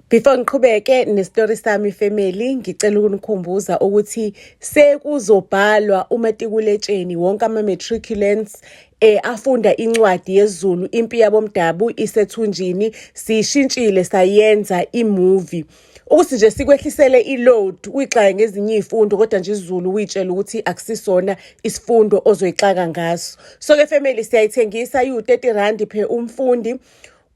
Before ngiqhubeke nestory sami family, ngicela ukunikhumbuza ukuthi sekuzobhalwa umatikuletsheni wonke ama-matriculants afunda incwadi yesiZulu impi yabomdabu isethunjini, siyishintshile sayenza imovie. Ukuthi nje sikwehlisele i-load uyixaye ngezinye izifundo kodwa nje isiZulu uyitshela ukuthi akusisona isifundo ozoyixaka ngaso. So-ke family siyayithengisa u-R30 per umfundi.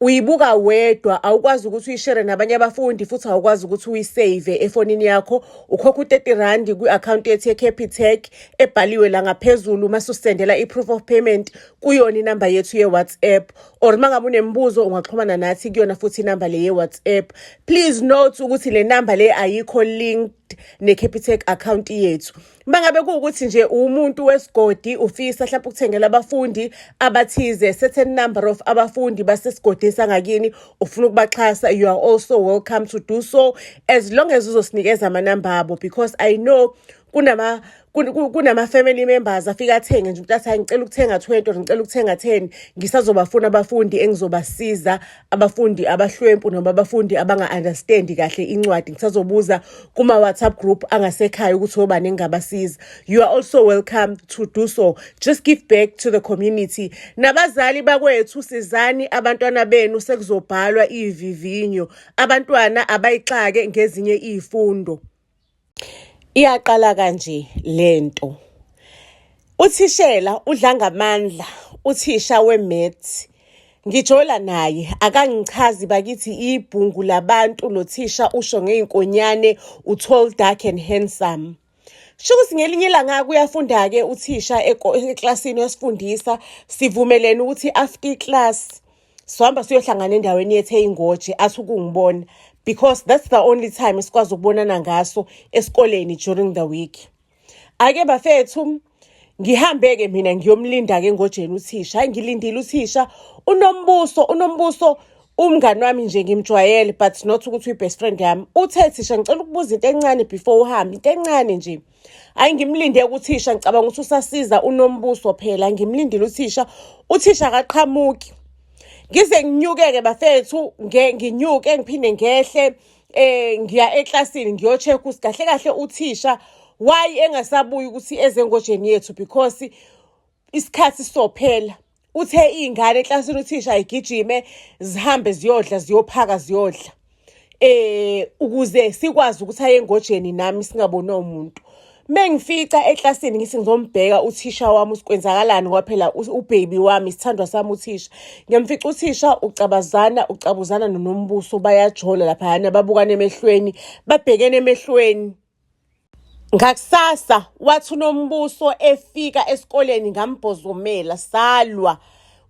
Uyibuka wedwa, awukwazi ukuthi uyishare nabanye abafundi futhi awukwazi ukuthi uyisave efonini yakho. Ukhokha u-R30 kwi-account yethu ye-Capitec ebhaliwe la ngaphezulu mase usendela i-proof of payment kuyona inamba yethu ye-WhatsApp, or mangabe unembuzo ungaxhumana nathi kuyona futhi inamba le ye-WhatsApp. Please note ukuthi le namba le ayikho linked ne-Capitec account yethu. Mangabe kuwukuthi nje umuntu wesigodi ufisa mhlawumbe ukuthengela abafundi abathize certain number of abafundi basesigodini sangakini ufuna ukubaxhasa, you are also welcome to do so as long as uzosinikeza amanamba abo, because I know kunama family members afika athenge nje ukuthi ngicela ukuthenga 20 or ngicela ukuthenga 10 ngisazobafuna abafundi engizobasiza, abafundi abahlwempu noma abafundi abanga-understand kahle incwadi, ngisazobuza kuma WhatsApp group angasekhaya ukuthi obani engabasiza. You are also welcome to do so. Just give back to the community. Nabazali bakwethu sizani abantwana benu sekuzobhalwa ivivinyo, abantwana abayixake ngezinye izifundo. Iyaqala kanje lento. Uthishela udla ngamandla, uthisha we-maths. Ngijola naye akangichazi bakithi ibhungu labantu lothisha usho ngeinkonyane u-tall, dark and handsome. Shukuthi ngelinye ilanga kuyafunda ke uthisha eklasini yosifundisa, sivumelene ukuthi after class sohamba siyohlangana endaweni yethu eyingoje athi ukungibona, because that's the only time esikwazi ukubonana ngaso esikoleni during the week. Ake bafethu ngihambeke mina ngiyomlinda ke ngojeni uthisha. Hayi ngilindile uthisha unombuso umngani wami nje ngimjwayele, but not ukuthi uyi-best friend yami. Uthe thisha ngicela ukubuza into encane before uhambe, into encane nje. Hayi ngimlinde uthisha, ngicabanga ukuthi usasiza unombuso phela. Ngimlindile uthisha akaqhamuki. Ngize nginyukeke bafethu, nginyuke ngiphinde ngehle ngiya eklasini ngiyocheck ukuthi kahle kahle uthisha why engasabuyi ukuthi ezengojeni yethu, because isikhathi sophela. Uthe ingane eklasini uthisha ayigijime zihambe ziyodla ziyophaka ziyodla ukuze sikwazi ukuthi aye engojeni nami singabona umuntu. Mengifica eklasini ngithi ngizombheka uthisha wami usikwenzakalani ngoba phela ubaby wami isithandwa sami uthisha. Ngiyamfica uthisha ucabuzana nonombuso, bayajola lapha babukana emehlweni, babhekene emehlweni. Ngakusasa wathi unombuso efika esikoleni ngambhozomela salwa.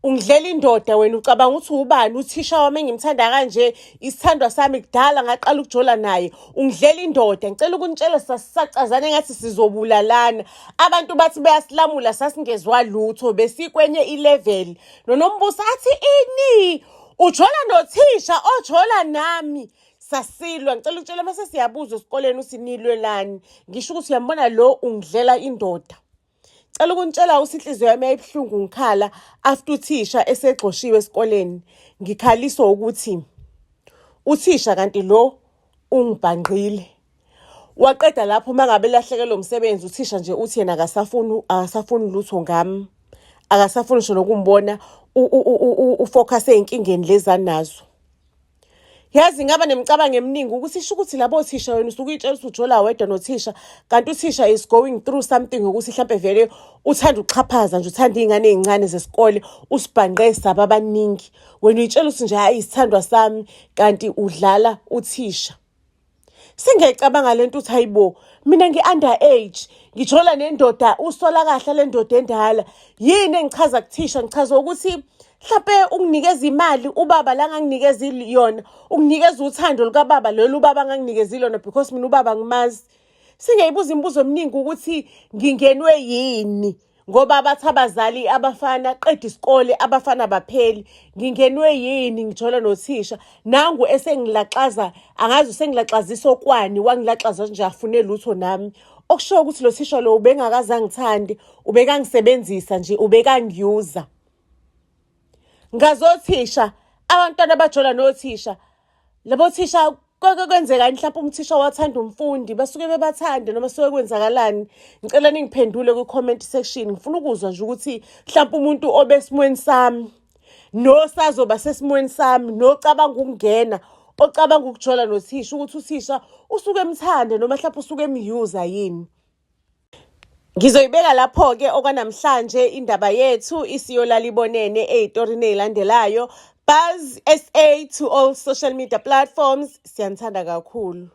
Ungidlela indoda wena, ucabanga ukuthi ubani? Uthisha wami engimthanda kanje, isithandwa sami kudala ngaqala ukujola naye. Ungidlela indoda. Ngicela ukunitshela sasacazana ngathi sizobulalana. Abantu bathi bayasilamula sasingezwa lutho, besikwenye i-level. Nonombuso athi ini ujola nothisha ojola nami. Sasilwa. Ngicela ukutshela mase siyabuza esikoleni usinilwelani. Ngisho ukuthi uyambona lo ungidlela indoda. Cela ukunitshela usinhliziyo yami ayibuhlungu ngikhala after uthisha esegxoshiwe esikoleni. Ngikhaliswa ukuthi uthisha kanti lo ungibhangqile. Waqeda lapho mangabe lahlekelwe umsebenzi uthisha nje uthi yena akasafuni lutho ngami. Akasafuni ngisho nokumbona ufocus einkingeni lezani nazo. Yazi ngaba nemicabango eminingi ukuthi sho ukuthi labo thisha wena usukuyitshela ukuthi ujola wedwa nothisha, kanti uthisha is going through something ukuthi mhlambe vele uthanda ukuxhaphaza nje, uthanda izingane ezincane zesikole, usibhangqe saba abaningi. Wena uyitshela ukuthi nje hayi isithandwa sami kanti udlala uthisha. Singecabanga lento uthi hayibo mina ngi-underage ngijola nendoda usola kahle le ndoda endala. Yini engichaza kuthisha? Ngichaza ukuthi mhlawumbe unginikeza imali ubaba la nganginikeza yona, unginikeza uthando lukababa lolu ubaba nganginikeza lona because mina ubaba ngimazi. Singeyibuza imibuzo eminingi ukuthi ngingenwe yini ngoba abathi abazali abafana qeda isikole abafana bapheli. Ngingenwe yini ngijola nothisha? Nangu esengilaxaza, angazi usengilaxazisa okwani, wangilaxaza nje afune lutho nami. Okusho ukuthi lo thisha lo ubengakaze angithande, ubekangisebenzisa nje, ubekangiyuza. Ngazothisha abantwana bajola nothisha, labo thisha Konke kwenzekani mhlawumbe umthisha wathanda umfundi basuke bebathande noma suke kwenzakalani. Ngicela ningiphendule ku-comment section. Ngifuna ukuzwa nje ukuthi mhlawumbe umuntu obesimweni sami nosazoba sesimweni sami nocabanga ukungena ocabanga ukujola nothisha ukuthi uthisha usuke emthande noma mhlawumbe usuke emyuza yini. Ngizoyibeka lapho-ke okwanamhlanje indaba yethu isiyolala ibonene ey'torini ey'landelayo. Buzz SA to all social media platforms. Siyanithanda kakhulu.